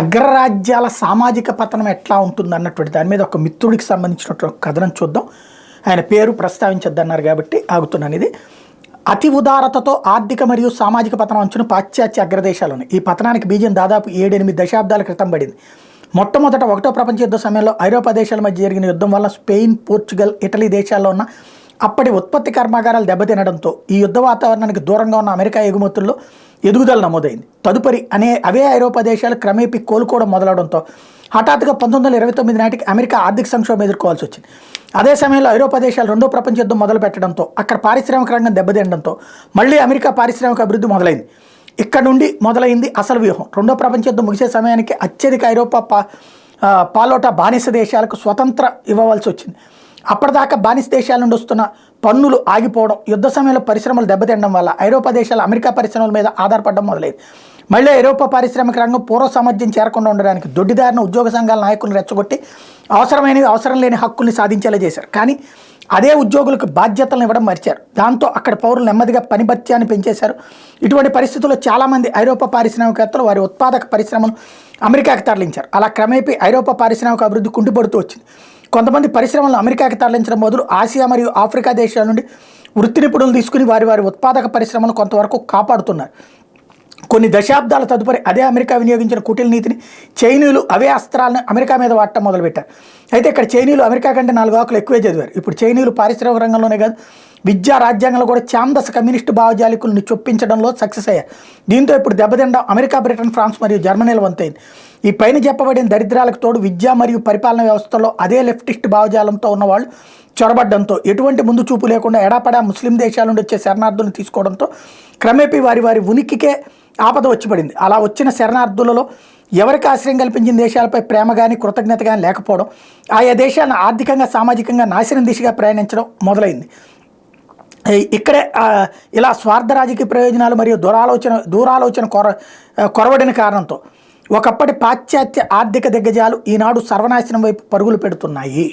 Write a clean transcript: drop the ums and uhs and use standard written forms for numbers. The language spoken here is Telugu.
అగ్రరాజ్యాల సామాజిక పతనం ఎట్లా ఉంటుంది అన్నటువంటి దాని మీద ఒక మిత్రుడికి సంబంధించినటువంటి కథనం చూద్దాం. ఆయన పేరు ప్రస్తావించొద్దన్నారు కాబట్టి ఆగుతున్నాను. ఇది అతి ఉదారతతో ఆర్థిక మరియు సామాజిక పతనం అంచున పాశ్చాత్య అగ్రదేశాలు ఉన్నాయి. ఈ పతనానికి బీజం దాదాపు 7-8 దశాబ్దాల క్రితం పడింది. మొట్టమొదట ఒకటో ప్రపంచ యుద్ధ సమయంలో ఐరోపా దేశాల మధ్య జరిగిన యుద్ధం వల్ల స్పెయిన్, పోర్చుగల్, ఇటలీ దేశాల్లో ఉన్న అప్పటి ఉత్పత్తి కర్మాగారాలు దెబ్బతినడంతో ఈ యుద్ధ వాతావరణానికి దూరంగా ఉన్న అమెరికా ఎగుమతుల్లో ఎదుగుదల నమోదైంది. తదుపరి అవే ఐరోపా దేశాలు క్రమేపీ కోలుకోవడం మొదలవడంతో హఠాత్తుగా 1929 నాటికి అమెరికా ఆర్థిక సంక్షోభం ఎదుర్కోవాల్సి వచ్చింది. అదే సమయంలో ఐరోపా దేశాలు రెండో ప్రపంచ యుద్ధం మొదలు పెట్టడంతో అక్కడ పారిశ్రామిక రంగం దెబ్బతినడంతో మళ్ళీ అమెరికా పారిశ్రామిక అభివృద్ధి మొదలైంది. ఇక్కడ నుండి మొదలైంది అసలు వ్యూహం. రెండో ప్రపంచ యుద్ధం ముగిసే సమయానికి అత్యధిక ఐరోపా పాలోటా బానిస దేశాలకు స్వతంత్ర ఇవ్వవలసి వచ్చింది. అప్పటిదాకా బానిస దేశాల నుండి వస్తున్న పన్నులు ఆగిపోవడం, యుద్ధ సమయంలో పరిశ్రమలు దెబ్బతినడం వల్ల ఐరోపా దేశాలు అమెరికా పరిశ్రమల మీద ఆధారపడడం మొదలైంది. మళ్ళీ ఐరోపా పారిశ్రామిక రంగం పూర్వ సామర్థ్యం చేరకుండా ఉండడానికి దొడ్డిదారిన ఉద్యోగ సంఘాల నాయకులను రెచ్చగొట్టి అవసరమైనవి అవసరం లేని హక్కుల్ని సాధించేలా చేశారు. కానీ అదే ఉద్యోగులకు బాధ్యతలను ఇవ్వడం మర్చారు. దాంతో అక్కడ పౌరులు నెమ్మదిగా పనిభత్యాన్ని పెంచేశారు. ఇటువంటి పరిస్థితుల్లో చాలామంది ఐరోపా పారిశ్రామికవేత్తలు వారి ఉత్పాదక పరిశ్రమను అమెరికాకి తరలించారు. అలా క్రమేపీ ఐరోపా పారిశ్రామిక అభివృద్ధి కుంటుపడుతూ వచ్చింది. కొంతమంది పరిశ్రమలను అమెరికాకి తరలించడం మొదలు ఆసియా మరియు ఆఫ్రికా దేశాల నుండి వృత్తి నిపుణులు తీసుకుని వారి ఉత్పాదక పరిశ్రమను కొంతవరకు కాపాడుతున్నారు. కొన్ని దశాబ్దాల తదుపరి అదే అమెరికా వినియోగించిన కుటిల నీతిని చైనీయులు అవే అస్త్రాలను అమెరికా మీద వాడటం మొదలుపెట్టారు. అయితే ఇక్కడ చైనీయులు అమెరికా కంటే 4 ఆకులు ఎక్కువే చదివారు. ఇప్పుడు చైనీయులు పారిశ్రామిక రంగంలోనే కాదు, విద్యా రాజ్యాంగంలో కూడా ఛాందస కమ్యూనిస్టు భావజాలికులను చొప్పించడంలో సక్సెస్ అయ్యారు. దీంతో ఇప్పుడు దెబ్బతినడం అమెరికా, బ్రిటన్, ఫ్రాన్స్ మరియు జర్మనీల వంతైంది. ఈ పైన చెప్పబడిన దరిద్రాలకు తోడు విద్య మరియు పరిపాలన వ్యవస్థలో అదే లెఫ్టిస్ట్ భావజాలంతో ఉన్నవాళ్ళు చొరబడ్డంతో ఎటువంటి ముందు చూపు లేకుండా ఎడాపడా ముస్లిం దేశాల నుండి వచ్చే శరణార్థులను తీసుకోవడంతో క్రమేపీ వారి ఉనికికే ఆపద వచ్చి పడింది. అలా వచ్చిన శరణార్థులలో ఎవరికి ఆశ్రయం కల్పించిన దేశాలపై ప్రేమ కానీ కృతజ్ఞత కానీ లేకపోవడం, ఆయా దేశాలను ఆర్థికంగా సామాజికంగా నాశనం దిశగా ప్రయాణించడం మొదలైంది. ఇక్కడే ఇలా స్వార్థ రాజకీయ ప్రయోజనాలు మరియు దూరాలోచన కొరవడిన కారణంతో ఒకప్పటి పాశ్చాత్య ఆర్థిక దిగ్గజాలు ఈనాడు సర్వనాశనం వైపు పరుగులు పెడుతున్నాయి.